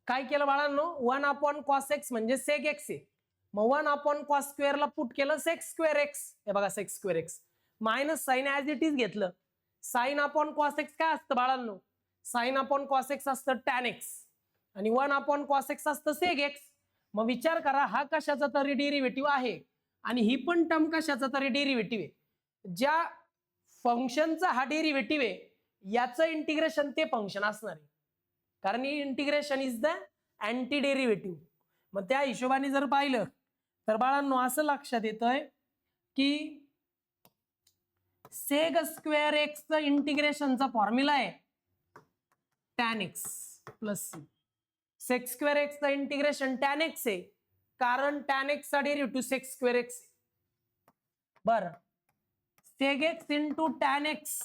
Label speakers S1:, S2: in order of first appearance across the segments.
S1: काय केलं बाळांनो, 1/cos x म्हणजे sec x आहे. मग 1/cos² ला पुट केलं sec² x. हे बघा sec² x minus sine as it is घेतलं. sin/cos x काय असतं बाळांनो, sin/cos x असतं tan x आणि 1/cos x असतं sec x. मग विचार करा, हा कशाचा तरी डेरिव्हेटिव्ह आहे आणि ही पण टर्म कशाचा तरी डेरिव्हेटिव्ह आहे. ज्या फंक्शनचा हा डेरिव्हेटिव्ह आहे याचं इंटिग्रेशन ते फंक्शन असणार आहे, कारण integration is the anti derivative. मग त्या हिशोबाने जर पाहिलं तर बाळांनो असं लक्षात येतंय की sec² x चं इंटिग्रेशनचा फॉर्म्युला आहे tan x plus c. sec² x चं इंटिग्रेशन tan x आहे, कारण tan x चा डेरिव्हेटिव्ह sec² x. बरं, sec x into tan x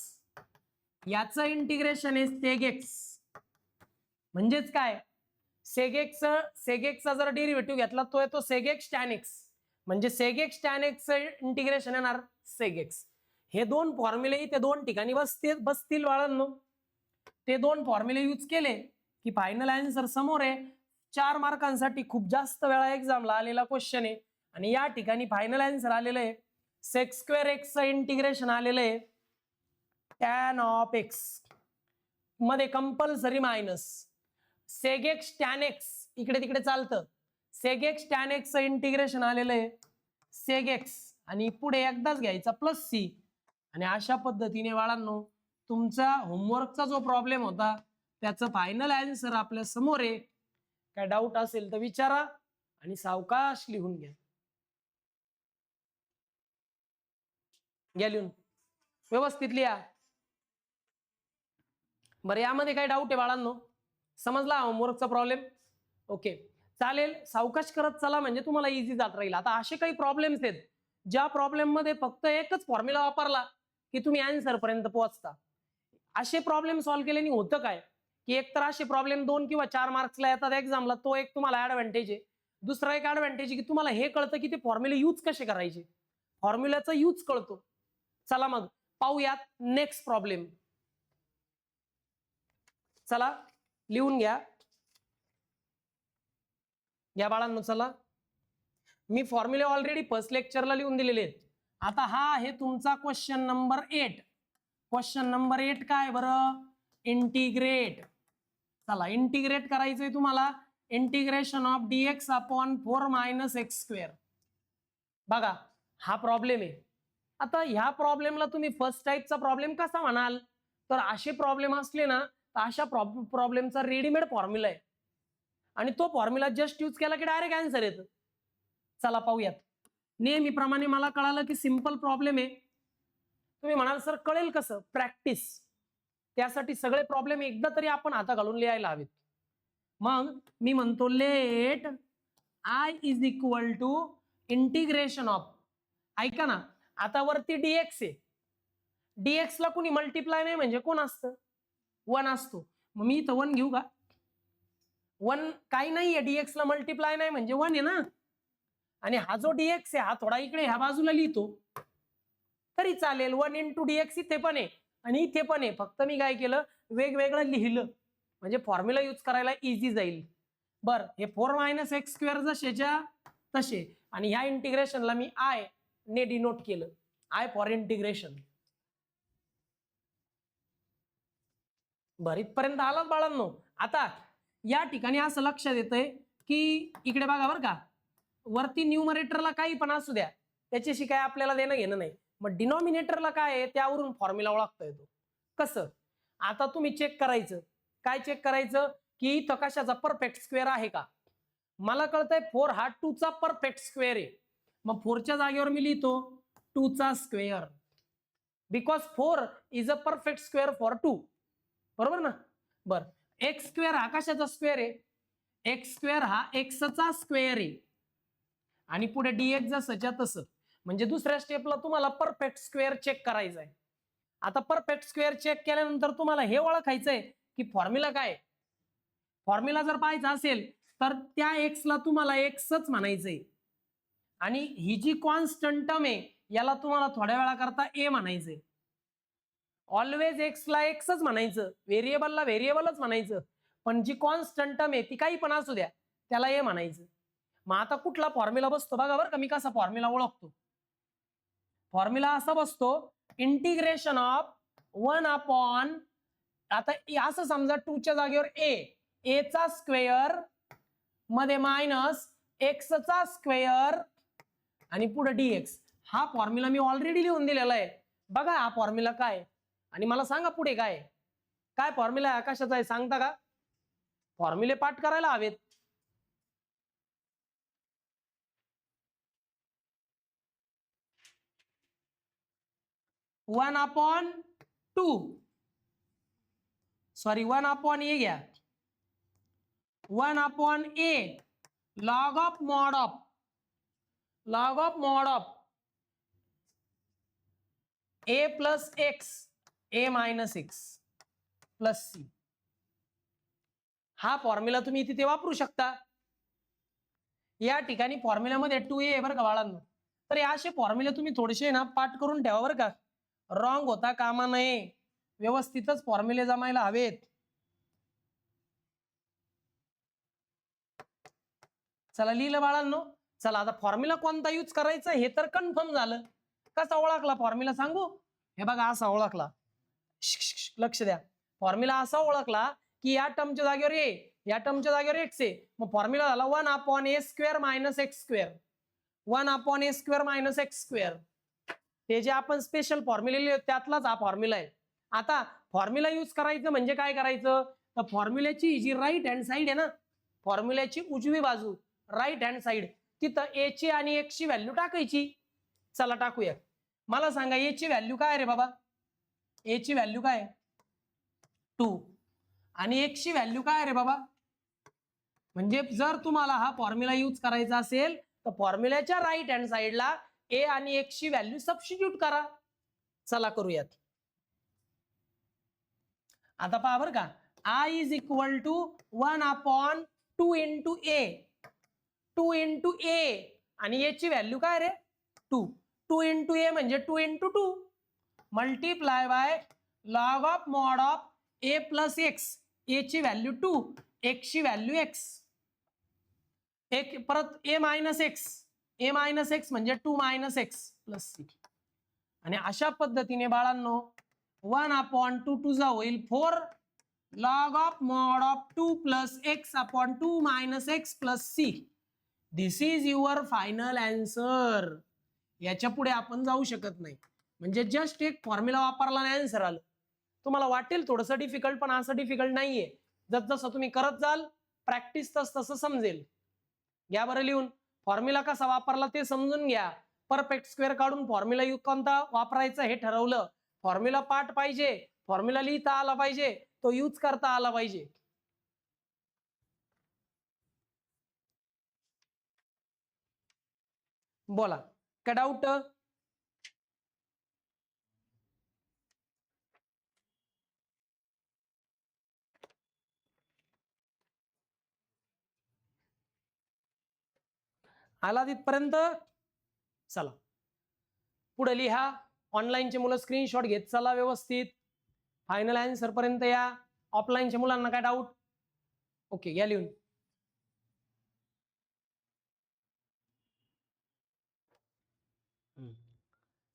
S1: याचं इंटिग्रेशन आहे sec x. म्हणजेच काय, sec x चा जर डेरिव्हेटिव्ह घेतला तो येतो sec x tan x, म्हणजे sec x tan x चं इंटिग्रेशन येणार sec x. हे दोन फॉर्म्युले इथे दोन ठिकाणी बसतील बाळांनो. ते दोन फॉर्म्युले यूज केले की फायनल आन्सर समोर आहे. 4 मार्कांसाठी खूप जास्त वेळा एक्झामला आलेला क्वेश्चन आहे आणि या ठिकाणी फायनल आन्सर आलेलं आहे sec² x चं इंटिग्रेशन आलेलं आहे tan of x मध्ये compulsory minus sec x tan x, इकडे तिकडे चालतं. sec x tan x चं इंटिग्रेशन आलेलं आहे sec x आणि पुढे एकदाच घ्यायचा प्लस c. आणि अशा पद्धतीने बाळांनो तुमचा होमवर्कचा जो प्रॉब्लेम होता त्याचं फायनल आन्सर आपल्या समोर आहे. काय डाऊट असेल तर विचारा आणि सावकाश लिहून घ्या. लिहून व्यवस्थित लिहा. बरं, यामध्ये काय डाऊट आहे बाळांनो, समजला होमवर्कचा प्रॉब्लेम? ओके चालेल, सावकाश करत चला म्हणजे तुम्हाला इझी जात राहील. आता असे काही प्रॉब्लेम्स आहेत ज्या प्रॉब्लेम मध्ये फक्त एकच फॉर्म्युला वापरला की तुम्ही आन्सर पर्यंत पोहोचता. असे प्रॉब्लेम सॉल्व्ह केल्याने होतं काय की एक तर असे प्रॉब्लेम 2 किंवा 4 मार्क्सला येतात एक्झामला, तो एक तुम्हाला ऍडव्हान्टेज आहे. दुसरा एक ऍडव्हान्टेज आहे की तुम्हाला हे कळतं की ते फॉर्म्युले यूज कसे करायचे, फॉर्म्युल्याचा यूज कळतो. चला मग पाहूयात नेक्स्ट प्रॉब्लेम. चला लिहून घ्या बाळांनो. चला, मी फॉर्म्युले ऑलरेडी फर्स्ट लेक्चरला लिहून दिलेले आहेत. आता हा आहे तुमचा क्वेश्चन नंबर 8. क्वेश्चन नंबर 8 काय बरं, इंटिग्रेट. चला इंटिग्रेट करायचंय तुम्हाला, integration of dx upon 4 - x². बघा हा प्रॉब्लेम आहे. आता ह्या प्रॉब्लेमला तुम्ही फर्स्ट टाईपचा प्रॉब्लेम कसा म्हणाल, तर असे प्रॉब्लेम असले ना तर अशा प्रॉब्लेमचा रेडीमेड फॉर्म्युला आहे आणि तो फॉर्म्युला जस्ट यूज केला की डायरेक्ट आन्सर येतं. चला पाहूयात. नेहमीप्रमाणे मला कळालं की सिंपल प्रॉब्लेम आहे. तुम्ही म्हणाल सर कळेल कसं, प्रॅक्टिस. त्यासाठी सगळे प्रॉब्लेम एकदा तरी आपण हाता घालून लिहायला हवेत. मग मी म्हणतो let I is equal to integration of, ऐका ना, आता वरती dx आहे, dx ला कोणी मल्टिप्लाय नाही म्हणजे कोण असतं, 1 असतो. मग मी इथं 1 घेऊ का, 1 काही नाहीये, dx ला मल्टिप्लाय नाही म्हणजे 1 आहे ना. आणि हा जो dx आहे हा थोडा इकडे ह्या बाजूला लिहितो तरी चालेल. 1 × dx इथे पण आहे आणि इथे पण आहे, फक्त मी काय केलं वेगवेगळं लिहिलं म्हणजे फॉर्म्युला यूज करायला इझी जाईल. बरं, हे 4 - x² जसेच्या तसे आणि ह्या इंटिग्रेशनला मी I ने डिनोट केलं, I फॉर इंटिग्रेशन. बरं, इथपर्यंत आलात बाळांनो. आता या ठिकाणी असं लक्षात येतंय की इकडे बघा बरं का, वरती न्यूमरेटरला काही पण असू द्या त्याच्याशी काय आपल्याला देणं घेणं नाही. मग डिनॉमिनेटरला काय आहे त्यावरून फॉर्म्युला ओळखता येतो. कसं, आता तुम्ही चेक करायचं, काय चेक करायचं की इथं कशाचा परफेक्ट स्क्वेअर आहे का. मला कळतंय 4 हा 2 चा परफेक्ट स्क्वेअर आहे. मग 4 च्या जागेवर मी लिहितो 2 चा square, because 4 is a perfect square for 2, बरोबर ना. बरं, x² हा कशाचा स्क्वेअर आहे, x² हा x चा स्क्वेअर आहे आणि पुढे dx जसंच्या तसं. म्हणजे दुसऱ्या स्टेपला तुम्हाला परफेक्ट स्क्वेअर चेक करायचा आहे. आता परफेक्ट स्क्वेअर चेक केल्यानंतर तुम्हाला हे ओळखायचंय की फॉर्म्युला काय. फॉर्म्युला जर पाहायचा असेल तर त्या x ला तुम्हाला xच म्हणायचंय आणि ही जी कॉन्स्टंट टर्म आहे याला तुम्हाला थोड्या वेळा करता a म्हणायचंय. ऑलवेज x ला xच म्हणायचं, व्हेरिएबलला व्हेरिएबलच म्हणायचं. पण जी कॉन्स्टंट टर्म आहे ती काही पण असू द्या त्याला ए म्हणायचं. मग आता कुठला फॉर्म्युला बसतो बघा बरं का, मी कसा फॉर्म्युला ओळखतो. फॉर्म्युला असा बसतो, इंटिग्रेशन ऑफ 1 आता असं समजा 2 च्या जागेवर ए चा स्क्वेअर मध्ये मायनस एक्स चा स्क्वेअर आणि पुढे डीएक्स. हा फॉर्म्युला मी ऑलरेडी लिहून दिलेला आहे बघा. हा फॉर्म्युला काय आणि मला सांगा पुढे काय काय फॉर्म्युला आहे, कशाचा आहे सांगता का? फॉर्म्युले पाठ करायला हवेत. वन अपॉन ए घ्या. 1 a log of mod of a plus x a minus x plus c. हा फॉर्म्युला तुम्ही तिथे वापरू शकता. या ठिकाणी फॉर्म्युल्यामध्ये 2a आहे बरं का बाळांनो. तर असे फॉर्म्युले तुम्ही थोडेसे ना पाठ करून ठेवा बरं का, रॉंग होता कामा नये. व्यवस्थितच फॉर्म्युले जमायला हवेत. चला लिहिलं बाळांनो. चला आता फॉर्म्युला कोणता यूज करायचा हे तर कन्फर्म झालं. कसा ओळखला फॉर्म्युला सांगू? हे बघा असा ओळखला. लक्ष द्या. फॉर्म्युला असा ओळखला की या टर्मच्या जागेवर ए या टर्मच्या जागेवर एक्स आहे. मग फॉर्म्युला झाला 1 upon a square minus x square. 1 upon a square minus x square. ते जे आपण स्पेशल फॉर्म्युला लिहिले त्यातलाच हा फॉर्म्युला आहे. आता फॉर्म्युला यूज करायचं म्हणजे काय करायचं, तर फॉर्म्युल्याची जी राईट हँड साईड आहे ना, फॉर्म्युल्याची उजवी बाजू राईट हँड साईड तिथं ए ची आणि एक्स ची व्हॅल्यू टाकायची. चला टाकूया. मला सांगा ए ची व्हॅल्यू काय रे बाबा? ए ची व्हॅल्यू काय 2 आणि एक्स ची व्हॅल्यू काय रे बाबा? म्हणजे जर तुम्हाला हा फॉर्म्युला यूज करायचा असेल तर फॉर्म्युल्याच्या राईट हँड साईडला ए आणि एक्स ची व्हॅल्यू सबस्टिट्यूट करा. चला करूयात. आता पहा बरं का, I is equal to 1 upon 2 into a आणि ए ची व्हॅल्यू काय रे 2 इंटू ए म्हणजे 2 into 2 multiply by log of mod of a plus x. A ची व्हॅल्यू 2 एक्स ची व्हॅल्यू एक्स एक परत ए मायनस एक्स म्हणजे 2 मायनस एक्स प्लस सी. आणि अशा पद्धतीने बाळांनो 1 अपॉन 2 2 जा होईल 4 log of mod of 2 plus x upon 2 minus x plus c. This is your final answer. याच्या पुढे आपण जाऊ शकत नाही. म्हणजे जस्ट एक फॉर्म्युला वापरला आणि आन्सर आलं. तुम्हाला वाटेल थोडंसं डिफिकल्ट, पण असं डिफिकल्ट नाहीये. जसं तुम्ही करत जाल प्रॅक्टिस तसं समजेल. घ्या बरं लिहून. फॉर्म्युला कसा वापरला ते समजून घ्या. परफेक्ट स्क्वेअर काढून फॉर्म्युला कोणता वापरायचा हे ठरवलं. फॉर्म्युला पाठ पाहिजे, फॉर्म्युला लिहिता आला पाहिजे, तो यूज करता आला पाहिजे. बोला काय डाऊट? आला तिथपर्यंत? चला पुढे लिहा. ऑनलाईनचे मुलं स्क्रीनशॉट घेत चला व्यवस्थित. फायनल आन्सर पर्यंत या. ऑफलाईनच्या मुलांना काय डाऊट? ओके या लिहून.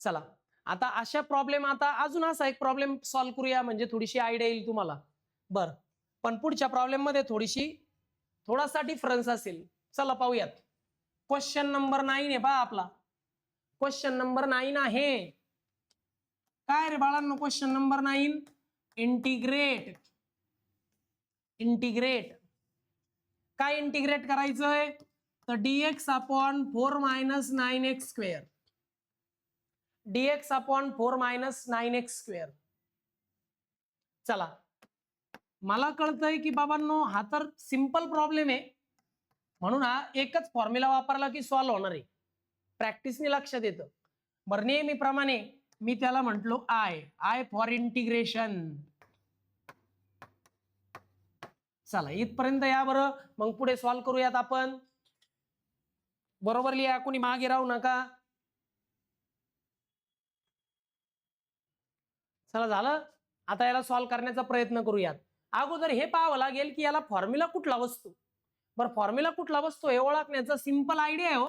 S1: चला आता अशा प्रॉब्लेम, आता अजून असा एक प्रॉब्लेम सॉल्व्ह करूया म्हणजे थोडीशी आयडिया येईल तुम्हाला. बर पण पुढच्या प्रॉब्लेम मध्ये थोडासा डिफरन्स असेल. चला पाहूयात. क्वेश्चन नंबर 9 आहे पहा आपला. क्वेश्चन नंबर 9 आहे काय रे बाळांनो? क्वेश्चन नंबर 9 इंटिग्रेट काय इंटिग्रेट करायचंय तर dx upon 4 minus 9x square. dx upon 4 minus 9x square. चला मला कळतंय की बाबांनो हा तर सिंपल प्रॉब्लेम आहे, म्हणून हा एकच फॉर्म्युला वापरला की सॉल्व्ह होणार आहे. प्रॅक्टिसने लक्षात येतं. बरं नेहमीप्रमाणे मी त्याला म्हटलो आय फॉर इंटिग्रेशन. चला इथपर्यंत या बरं, मग पुढे सॉल्व्ह करूयात आपण. बरोबर लिहा, कोणी मागे राहू नका. चला झालं. आता याला सॉल्व्ह करण्याचा प्रयत्न करूयात. अगोदर हे पाहावं लागेल की याला फॉर्म्युला कुठला बसतो. बरं, फॉर्म्युला कुठला बसतो हे ओळखण्याचा सिंपल आयडिया आहे हो.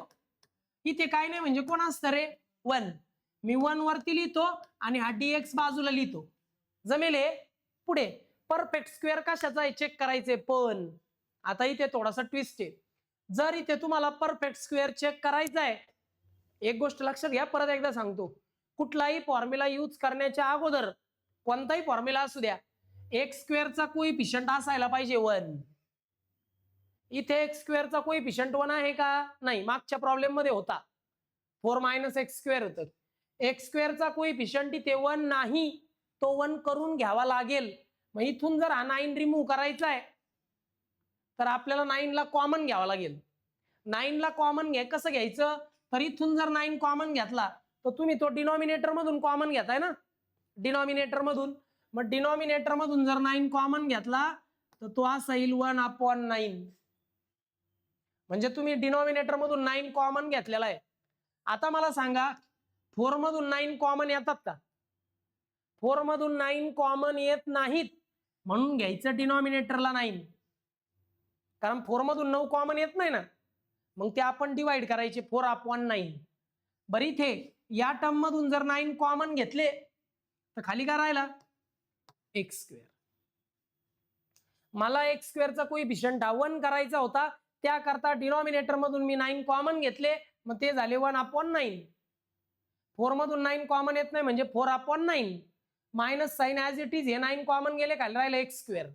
S1: इथे काय नाही म्हणजे कोण असतं रे, 1. मी 1 वरती लिहितो आणि हा dx बाजूला लिहितो. जमेल हे. पुढे परफेक्ट स्क्वेअर कशाचा आहे चेक करायचे, पण आता इथे थोडासा ट्विस्ट आहे. जर इथे तुम्हाला परफेक्ट स्क्वेअर चेक करायचा आहे, एक गोष्ट लक्षात घ्या, परत एकदा सांगतो, कुठलाही फॉर्म्युला यूज करण्याच्या अगोदर कोणताही फॉर्म्युला असू द्या, एक्स स्क्वेअरचा कोइफिशियंट असायला पाहिजे 1. इथे एक्स स्क्वेअरचा कोइफिशियंट 1 आहे का? नाही, मागच्या प्रॉब्लेम मध्ये होता, 4 - एक्स स्क्वेअर होतं. एक्स स्क्वेअरचा कोइफिशियंट इथे 1 नाही, तो 1 करून घ्यावा लागेल. मग इथून जर हा 9 रिमूव्ह करायचा आहे तर आपल्याला 9 ला कॉमन घ्यावा लागेल. 9 ला कॉमन कसं घ्यायचं, तर इथून जर 9 कॉमन घेतला तर तुम्ही तो डिनॉमिनेटर मधून कॉमन घेताय ना, डिनॉमिनेटर मधून. मग डिनॉमिनेटर मधून जर 9 कॉमन घेतला तर तो असा येईल 1/9. म्हणजे तुम्ही डिनॉमिनेटर मधून 9 कॉमन घेतलेला आहे. आता मला सांगा 4 मधून 9 कॉमन येतात का? 4 मधून 9 कॉमन येत नाहीत, म्हणून घ्यायचं डिनॉमिनेटरला 9, कारण 4 मधून 9 कॉमन येत नाही ना, मग ते आपण डिवाइड करायचे 4/9. बरं, इथे या टर्म मधून जर 9 कॉमन घेतले तर खाली काय राहिला, एक्स स्क्वेअर. मला एक्स स्क्वेअरचा कोइफिशियंट 1 करायचा होता, त्याकरता डिनॉमिनेटर मधून मी 9 कॉमन घेतले, मग ते झाले 1/9. 4 मधून 9 कॉमन येत नाही म्हणजे 4/9. Minus sine as it is, हे 9 कॉमन गेले, खाली राहिलं एक्स स्क्वेअर.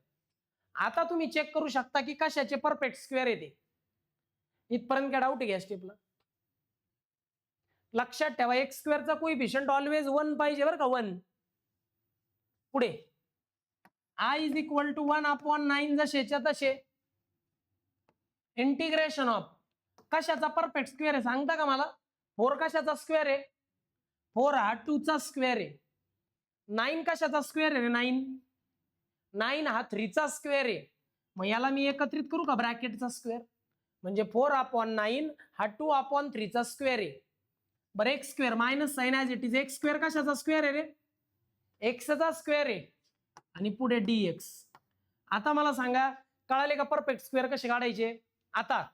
S1: आता तुम्ही चेक करू शकता की कशाचे परफेक्ट स्क्वेअर येते. इथपर्यंत काय डाऊट आहे घ्या स्टेपला. लक्षात ठेवा, एक्स स्क्वेअरचा कोइफिशियंट ऑलवेज 1 पाहिजे बरं का, 1. पुढे i इज इक्वल टू 1/9 जसेच्या तसे. इंटिग्रेशन ऑफ कशाचा परफेक्ट स्क्वेअर आहे सांगता का मला? 4 कशाचा स्क्वेअर आहे? 4 हा 2 चा स्क्वेअर आहे. 9 कशाचा स्क्वेअर आहे? 9 हा 3 चा स्क्वेअर आहे. मग याला मी एकत्रित करू का ब्रॅकेटचा स्क्वेअर, म्हणजे 4/9 हा 2/3 चा स्क्वेअर आहे. बरं, x square minus sine as it is, x square कशाचा स्क्वेअर आहे रे? एक्सचा स्क्वेअर आहे. आणि पुढे dx. आता मला सांगा, कळाले का परफेक्ट स्क्वेअर कसे काढायचे? आता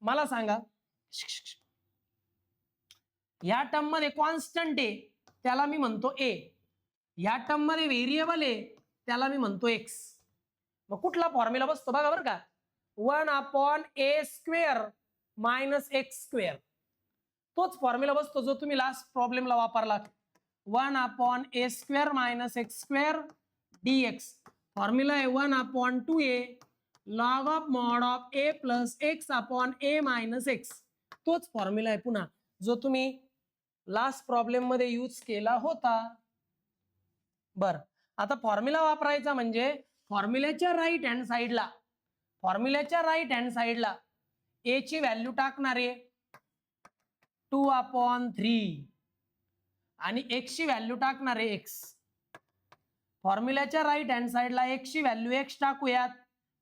S1: मला सांगा, या टर्म मध्ये कॉन्स्टंट आहे त्याला मी म्हणतो a, या टर्म मध्ये व्हेरिएबल आहे त्याला मी म्हणतो x. मग कुठला फॉर्म्युला बसतो बघा बरं का, 1/a² - x². तोच फॉर्म्युला बसतो जो तुम्ही लास्ट प्रॉब्लेमला वापरला, 1/a² - x² dx. फॉर्म्युला आहे 1/2a log of mod of a plus x/a minus x. तोच फॉर्म्युला आहे पुन्हा जो तुम्ही लास्ट प्रॉब्लेम मध्ये यूज केला होता. बर, आता फॉर्म्युला वापरायचा म्हणजे फॉर्म्युल्याच्या राईट हँड साइडला a ची व्हॅल्यू टाकणारे 2/3 आणि x ची व्हॅल्यू टाकणारे x. फॉर्म्युल्याच्या राईट हँड साइडला x ची व्हॅल्यू x टाकूयात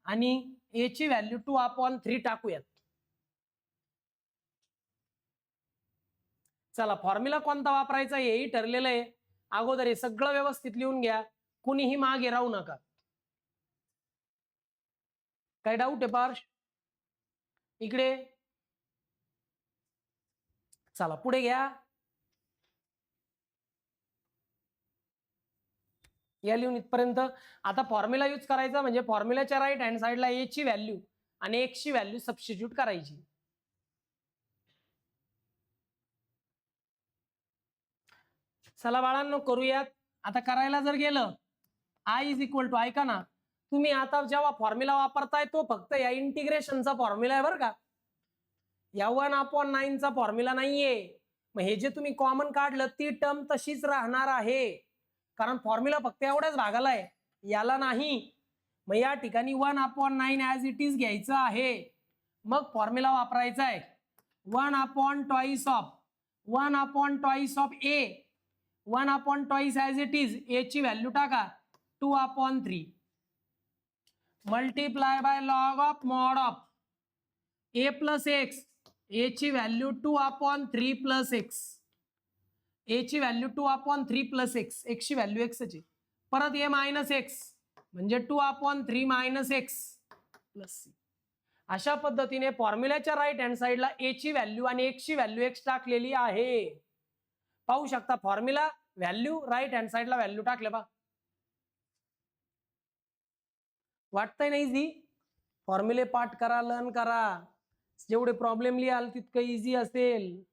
S1: आणि a ची व्हॅल्यू 2/3 टाकूयात. चला, फॉर्म्युला कोणता वापरायचा हेही ठरलेलं आहे. अगोदर हे सगळं व्यवस्थित लिहून घ्या, कुणीही मागे राहू नका. काय डाऊट आहे पार्श? इकडे चला पुढे घ्या. या लिहून इथपर्यंत. आता फॉर्म्युला यूज करायचा म्हणजे फॉर्म्युल्याच्या राईट हँड साइडला a ची व्हॅल्यू आणि x ची व्हॅल्यू सबस्टिट्यूट करायची. चला बाळांनो करूयात. आता करायला जर गेलं, i इज इक्वल टू, ऐका ना तुम्ही, आता जेव्हा फॉर्म्युला वापरताय तो फक्त या इंटिग्रेशनचा फॉर्म्युला आहे बरं का, या 1/9 चा फॉर्म्युला नाहीये. मग हे जे तुम्ही कॉमन काढलं ती टर्म तशीच राहणार आहे, कारण फॉर्म्युला फक्त एवढ्याच भागाला आहे, याला नाही. मग या ठिकाणी 1/9 ऍज इट इज घ्यायचं आहे. मग फॉर्म्युला वापरायचा आहे 1/2 of a. 1/2 as it is, a ची व्हॅल्यू टाका 2/3 multiply by log of mod of a plus x. a ची व्हॅल्यू 2/3 प्लस x. a ची व्हॅल्यू 2/3 प्लस x. x ची व्हॅल्यू x ची, परत a मायनस x म्हणजे 2/3 मायनस एक्स प्लस सी. अशा पद्धतीने फॉर्म्युल्याच्या राईट हँड साईडला ए ची व्हॅल्यू आणि एक्स ची व्हॅल्यू एक्स टाकलेली आहे. पाहू शकता फॉर्म्युला व्हॅल्यू राईट हँड साईडला व्हॅल्यू टाकले बा. वाटतंय ना इझी? फॉर्म्युले पाठ करा, लर्न करा. जेवढे प्रॉब्लेम लिहाल तितकं इझी असेल.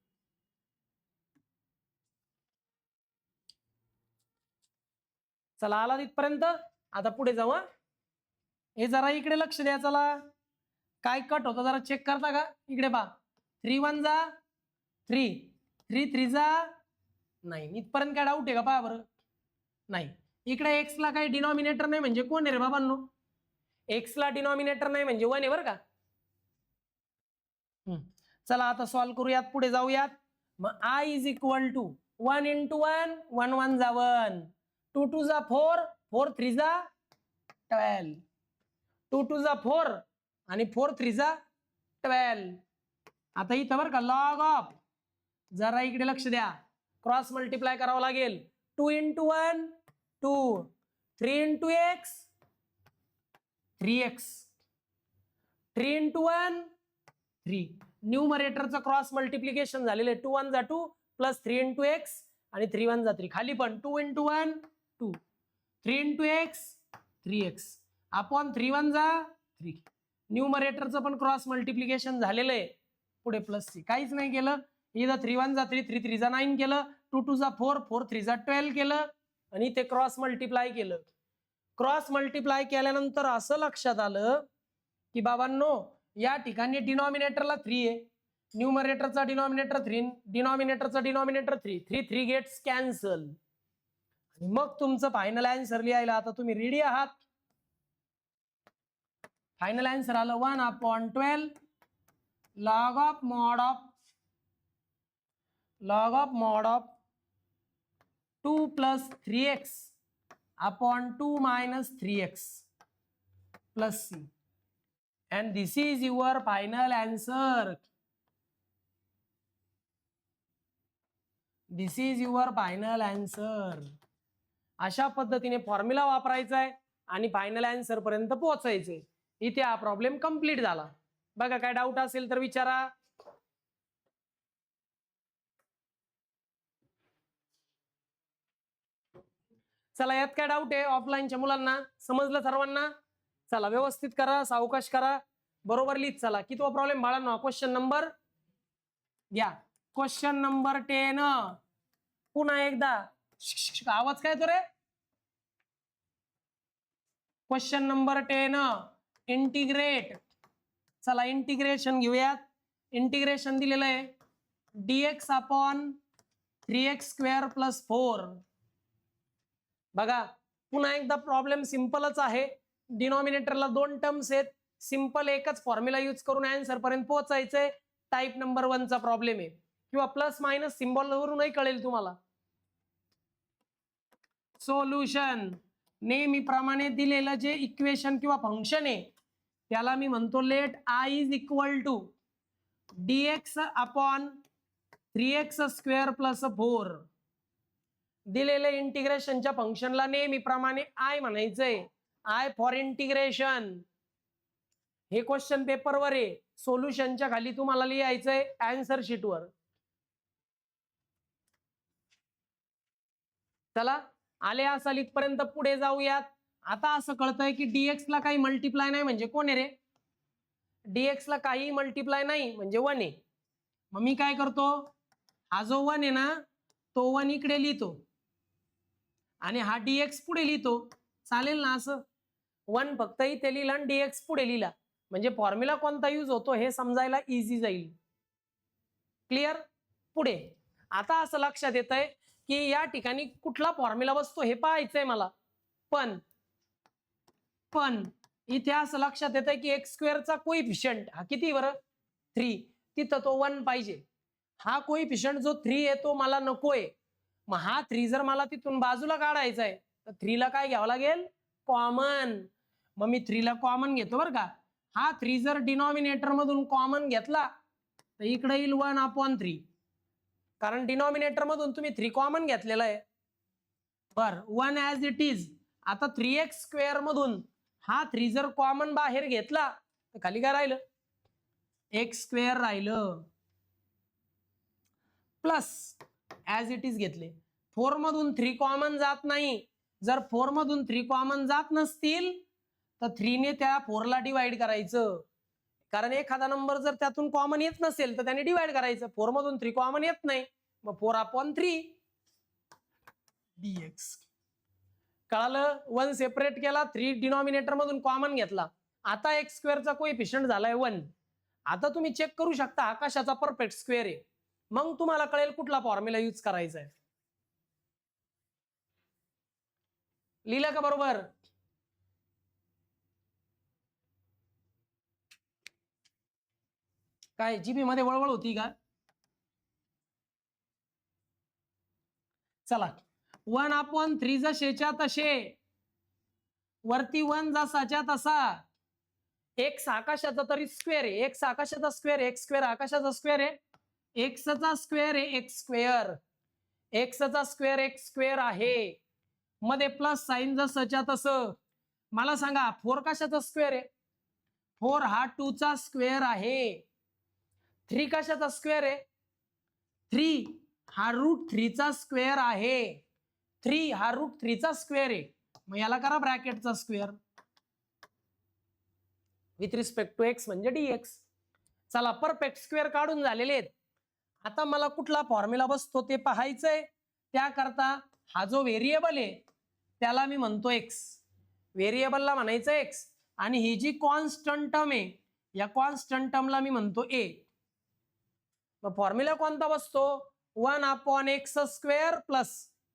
S1: चला आला तिथपर्यंत. आता पुढे जाऊ. हे जरा इकडे लक्ष द्या. चला काय कट होतं जरा चेक करता का? इकडे पहा. 3 1 जा 3, 3 3 जा नाही. इथपर्यंत काय डाऊट आहे का? पहा बरं. नाही. इकडे एक्स ला काही डिनॉमिनेटर नाही म्हणजे कोण आहे रे बाबांनो? एक्स ला डिनॉमिनेटर नाही म्हणजे 1 आहे बरं का. चला आता सॉल्व्ह करूयात, पुढे जाऊयात. मग I is equal to 1 into 1 1 1 जा 1, 2 2 जा 4 4 3 जा 12, 2 2 जा 4 आणि 4 3 जा 12. आता इथं बरं का लॉग ऑफ, जरा इकडे लक्ष द्या, क्रॉस मल्टिप्लाय करावं लागेल. 2 into 1 2, 3 into x 3x, 3 into 1 3. न्यूमरेटरचं cross multiplication झालेलं आहे. 2 1 जा 2 प्लस 3 into x आणि 3 1 जा 3. खाली पण 2 into 1 2, 3 into x 3x upon 3 1 जा 3. न्यूमरेटरचं पण क्रॉस मल्टिप्लिकेशन झालेलं आहे. पुढे प्लस सी. काहीच नाही केलं. इथं 3 1 जा 3, 3 3 जा 9 केलं, 2 2 जा 4, 4 3 जा 12 केलं आणि ते क्रॉस मल्टिप्लाय केलं. क्रॉस मल्टिप्लाय केल्यानंतर असं लक्षात आलं की बाबांनो या ठिकाणी डिनॉमिनेटरला 3 आहे, न्यूमरेटरचा डिनॉमिनेटर 3, डिनॉमिनेटरचा डिनॉमिनेटर 3, 3 3 गेट्स कॅन्सल. आणि मग तुमचं फायनल आन्सर लिहायला आता तुम्ही रेडी आहात. फायनल आन्सर आलं 1/12 log of mod of 2 plus 3x upon 2 minus 3x plus c. And this is your final answer. This is your final answer. अशा पद्धतीने फॉर्म्युला वापरायचा आहे आणि फायनल आन्सर पर्यंत पोहोचायचे. इथे हा प्रॉब्लेम कंप्लीट झाला. बघा काय डाऊट असेल तर विचारा. चला यात काय डाऊट आहे ऑफलाईनच्या मुलांना? समजलं सर्वांना? चला व्यवस्थित करा, सावकाश करा, बरोबर लिहित चला. कितवा प्रॉब्लेम बाळांनो? क्वेश्चन नंबर घ्या. Question number 10. पुन्हा एकदा आवाज काय तो रे? Question number 10 integrate. चला इंटिग्रेशन घेऊयात. इंटिग्रेशन दिलेलं आहे dx upon 3x square plus 4. बघा पुन्हा एकदा प्रॉब्लेम सिंपलच आहे. डिनॉमिनेटरला 2 टर्म्स आहेत. सिंपल एकच फॉर्म्युला यूज करून आन्सर पर्यंत पोहोचायचंय. टाइप नंबर 1 चा प्रॉब्लेम आहे किंवा प्लस मायनस सिम्बॉल वरूनही कळेल तुम्हाला. सोल्युशन नेहमीप्रमाणे दिलेलं जे इक्वेशन किंवा फंक्शन आहे त्याला मी म्हणतो let I is equal to dx upon 3x square plus 4. दिलेल्या इंटिग्रेशनच्या फंक्शनला नेहमीप्रमाणे I म्हणायचंय. I for integration. हे क्वेश्चन पेपरवर आहे. सोल्युशनच्या खाली तुम्हाला लिहायचंय आन्सर शीटवर. चला आले असाल इथपर्यंत, पुढे जाऊयात. आता असं कळतंय की dx ला काही मल्टिप्लाय नाही म्हणजे कोण आहे रे? dx ला काही मल्टिप्लाय नाही म्हणजे 1 आहे. मग मी काय करतो, हा जो 1 आहे ना तो 1 इकडे लिहितो आणि हा dx पुढे लिहितो. चालेल ना असं? 1 फक्त इथे लिहिला आणि dx पुढे लिहिला म्हणजे फॉर्म्युला कोणता यूज होतो हे समजायला इझी जाईल. क्लिअर? पुढे आता असं लक्षात येतंय की या ठिकाणी कुठला फॉर्म्युला बसतो हे पाहायचंय मला. पण इथे असं लक्षात येतंय की एक्स स्क्वेअरचा कोइफिशियंट हा किती बरं? 3. तिथं तो 1 पाहिजे. हा कोइफिशियंट जो 3 आहे तो मला नकोय. मग हा 3 जर मला तिथून बाजूला काढायचा आहे तर 3 ला काय घ्यावं लागेल? कॉमन. मग मी 3 ला कॉमन घेतो बरं का. हा 3 जर डिनॉमिनेटर मधून कॉमन घेतला तर इकडे येईल 1/3 कारण डिनॉमिनेटर मधून तुम्ही 3 कॉमन घेतलेला आहे. बर 1 ॲज इट इज आता 3x² मधून हा 3 जर कॉमन बाहेर घेतला तर खाली काय राहिलं, x² राहिलं, प्लस ऍज इट इज घेतले. 4 मधून 3 कॉमन जात नाही. जर 4 मधून 3 कॉमन जात नसतील तर 3 ने त्या 4 ला डिवाइड करायचं, कारण एखादा नंबर जर त्यातून कॉमन येत नसेल तर त्याने डिवाइड करायचं. 4 मधून 3 कॉमन येत नाही, मग 4/3 dx. कळालं? 1 सेपरेट केला, 3 डिनॉमिनेटर मधून कॉमन घेतला. आता x² चा कोएफिशियंट झालाय 1. आता तुम्ही चेक करू शकता आकाशाचा परफेक्ट स्क्वेअर आहे. मग तुम्हाला कळेल कुठला फॉर्म्युला यूज करायचा आहे. लिहिलं का बरोबर? काय जीबी मध्ये वळवळ होती का? चला, 1/3 जसेच्या तसे, वरती 1 जसाच्या तसा. x आकाशाचा तरी स्क्वेअर आहे, x आकाशाचा स्क्वेअर, x² आकाशाचा स्क्वेअर आहे, x चा स्क्वेअर आहे x², x चा स्क्वेअर x² आहे, मध्ये प्लस साइन जसंच्या तसं. मला सांगा 4 कशाचा स्क्वेअर आहे? 4 हा 2 चा स्क्वेअर आहे. 3 कशाचा स्क्वेअर आहे? 3 हा √3 चा स्क्वेअर आहे. 3 हा √3 चा स्क्वेअर आहे. मग याला करा ब्रॅकेटचा square with respect to x म्हणजे dx. चला, परफेक्ट स्क्वेअर काढून झालेले आहेत. आता मला कुठला फॉर्म्युला बसतो ते पाहायचंय. त्याकरता हा जो व्हेरिएबल आहे त्याला मी म्हणतो x, व्हेरिएबलला म्हणायचं x, आणि ही जी कॉन्स्टंट टर्म आहे या कॉन्स्टंट टर्मला मी म्हणतो a. मग फॉर्म्युला कोणता बसतो? 1/x² +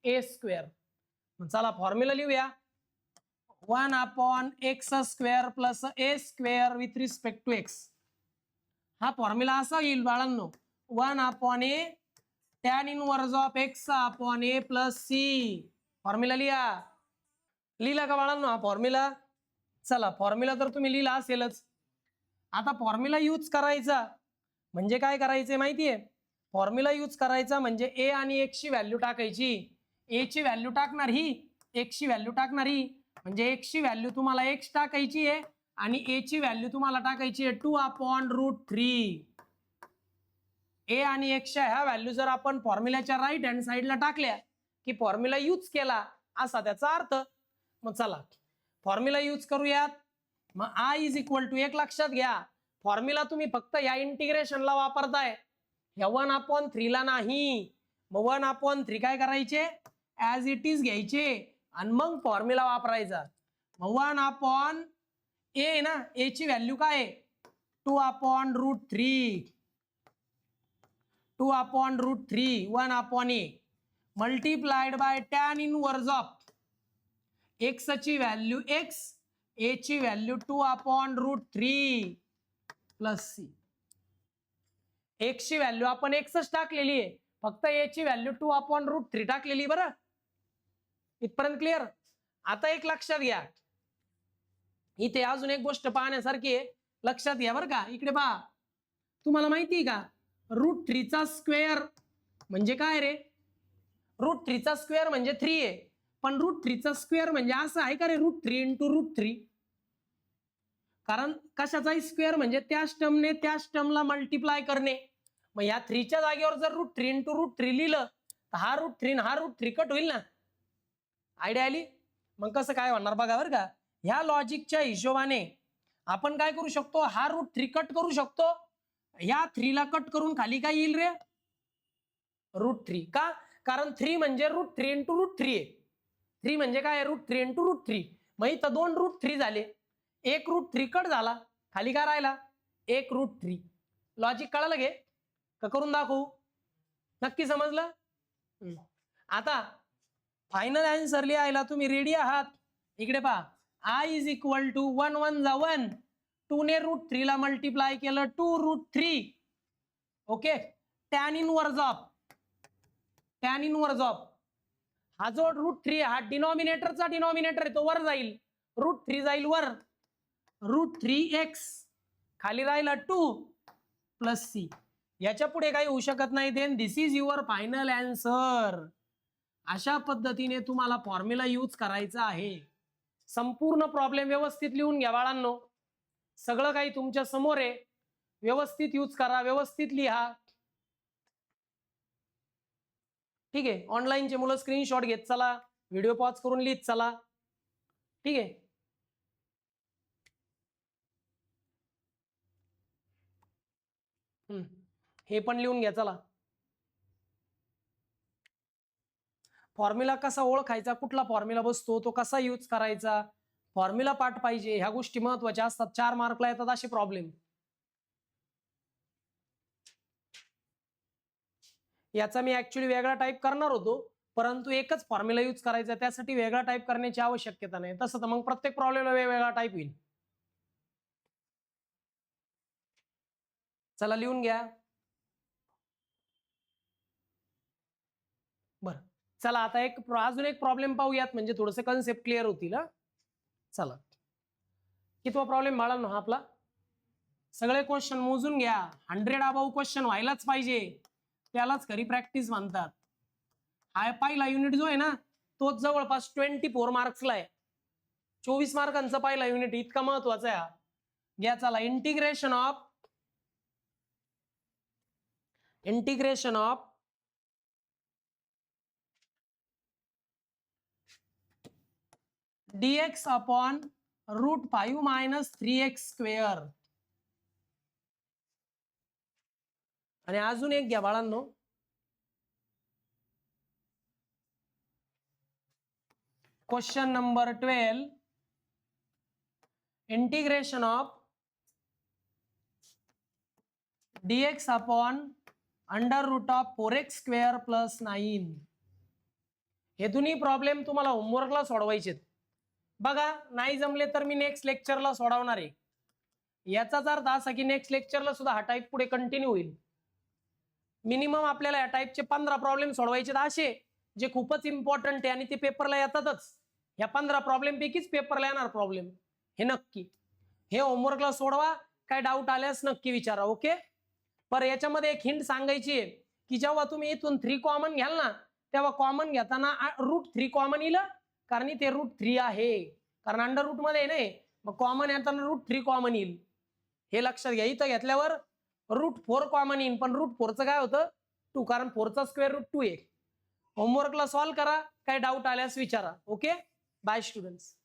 S1: a². मग चला फॉर्म्युला लिहूया. 1/x² + a² with respect to x. हा फॉर्म्युला असा येईल बाळांनो, 1/a tan inverse of x/a + c. Formula लिहा. लिहिला का बाळांनो हा फॉर्म्युला? चला, फॉर्म्युला तर तुम्ही लिहिला असेलच. आता फॉर्म्युला यूज करायचा म्हणजे काय करायचंय माहितीये? फॉर्म्युला यूज करायचा म्हणजे a आणि x ची व्हॅल्यू टाकायची. a ची व्हॅल्यू टाकणार ही, x ची व्हॅल्यू टाकणार ही, म्हणजे x ची व्हॅल्यू तुम्हाला x टाकायची आहे आणि a ची व्हॅल्यू तुम्हाला टाकायची आहे 2/√3. a आणि x च्या ह्या व्हॅल्यू जर आपण फॉर्म्युल्याच्या राईट हँड साईडला टाकल्या की फॉर्म्युला यूज केला असा त्याचा अर्थ. मग चला फॉर्म्युला यूज करूयात. मग i = एक लक्षात घ्या, फॉर्म्युला तुम्ही फक्त या इंटिग्रेशनला वापरताय, या 1/3 ला नाही. मग 1/3 काय करायचे? ऍज इट इज घ्यायचे आणि मग फॉर्म्युला वापरायचा. मग 1/a आहे ना, a ची व्हॅल्यू काय आहे? 2/√3. 2/√3 1/a multiplied by tan inverse of x ची व्हॅल्यू x, a ची व्हॅल्यू 2/√3 + c. x ची व्हॅल्यू आपण xच टाकलेली आहे, फक्त a ची व्हॅल्यू 2/√3 टाकलेली. बरं, इथपर्यंत क्लिअर? आता एक लक्षात घ्या, इथे अजून एक गोष्ट पाहण्यासारखी आहे, लक्षात घ्या बरं का. इकडे पहा, तुम्हाला माहिती आहे का √3 चा स्क्वेअर म्हणजे काय रे? √3 चा स्क्वेअर म्हणजे 3 आहे, पण √3 चा स्क्वेअर म्हणजे असं आहे का रे √3 × √3? कारण कशाचाही स्क्वेअर म्हणजे त्याच टर्मने त्याच टर्मला मल्टिप्लाय करणे. मग या 3 च्या जागेवर जर √3 × √3 लिहिलं तर हा √3 हा √3 कट होईल ना. आयडिया आली? मग कसं काय होणार बघा बरं का. ह्या लॉजिकच्या हिशोबाने आपण काय करू शकतो, हा √3 कट करू शकतो, या 3 ला कट करून खाली काय येईल रे? √3. का? कारण 3 म्हणजे √3 × √3 आहे. 3 म्हणजे काय? √3 × √3. मग इथं 2 √3 झाले, एक √3 कट झाला, खाली काय राहिला? एक √3. लॉजिक कळालं घे का? करून दाखवू? नक्की समजलं? आता फायनल आन्सर लिहायला तुम्ही रेडी आहात? इकडे पहा, i = 1 1 जा 1, 2 ने √3 ला मल्टिप्लाय केलं 2√3. ओके, tan इनवर्स ऑफ हा जो √3 हा डिनॉमिनेटरचा डिनॉमिनेटर आहे, तो वर जाईल, √3 जाईल वर, √3x खाली राहिला 2 + c. याच्या पुढे काही होऊ शकत नाही. Then this is your final answer. अशा पद्धतीने तुम्हाला फॉर्म्युला यूज करायचा आहे. संपूर्ण प्रॉब्लेम व्यवस्थित लिहून घ्या बाळांनो. सगळं काही तुमच्या समोर आहे, व्यवस्थित यूज करा, व्यवस्थित लिहा. ठीक आहे. ऑनलाईनचे मुलं स्क्रीनशॉट घेत चला, व्हिडिओ पॉज करून लिहित चला. ठीक आहे. हे पण लिहून घ्या चला. फॉर्म्युला कसा ओळखायचा, कुठला फॉर्म्युला बसतो, तो कसा यूज करायचा, फॉर्म्युला पाठ पाहिजे, ह्या गोष्टी महत्वाच्या असतात. 4 मार्कला येतात असे प्रॉब्लेम. याचा मी ऍक्च्युली वेगळा टाईप करणार होतो, परंतु एकच फॉर्म्युला यूज करायचा, त्यासाठी वेगळा टाईप करण्याची आवश्यकता नाही. तसं तर मग प्रत्येक प्रॉब्लेमला वेगवेगळा टाईप होईल. चला लिहून घ्या. बरं चला आता अजून एक प्रॉब्लेम पाहूयात, म्हणजे थोडंसं कन्सेप्ट क्लिअर होतील. चला, कितवा प्रॉब्लेम बाळांनो हा आपला? सगळे क्वेश्चन मोजून घ्या. 100 अबाव क्वेश्चन व्हायलाच पाहिजे, त्यालाच खरी प्रॅक्टिस म्हणतात. हा पहिला युनिट जो आहे ना, तोच जवळपास 24 मार्क्सला आहे. 24 मार्कांचा पहिला युनिट इतका महत्वाचा आहे. घ्या चला. Integration of dx upon √5 - 3x square. आणि अजून एक घ्या बाळांनो, question number 12, integration of dx upon √4x square plus 9. हे दोन्ही प्रॉब्लेम तुम्हाला होमवर्कला सोडवायचे. बघा, नाही जमले तर मी नेक्स्ट लेक्चरला सोडवणार आहे. याचाच अर्थ असा की नेक्स्ट लेक्चरला सुद्धा हा टाईप पुढे कंटिन्यू होईल. मिनिमम आपल्याला या टाईपचे 15 प्रॉब्लेम सोडवायचे, असे जे खूपच इम्पॉर्टंट आहे आणि ते पेपरला येतातच. या 15 प्रॉब्लेम पैकीच पेपरला येणार प्रॉब्लेम, हे नक्की. हे होमवर्कला सोडवा, काय डाऊट आल्यास नक्की विचारा. ओके. पर याच्यामध्ये एक हिंट सांगायची आहे की जेव्हा तुम्ही इथून 3 कॉमन घ्याल ना, तेव्हा कॉमन घेताना √3 कॉमन येईल, कारण ते √3 आहे, कारण अंडर रूट मध्ये नाही. मग कॉमन येताना √3 कॉमन येईल, हे लक्षात घ्या. इथं घेतल्यावर √4 कॉमन येईल, पण √4चं काय होतं 2, कारण 4चा स्क्वेअर √2 आहे. होमवर्कला सॉल्व्ह करा, काय डाऊट आल्यास विचारा. ओके. Bye students.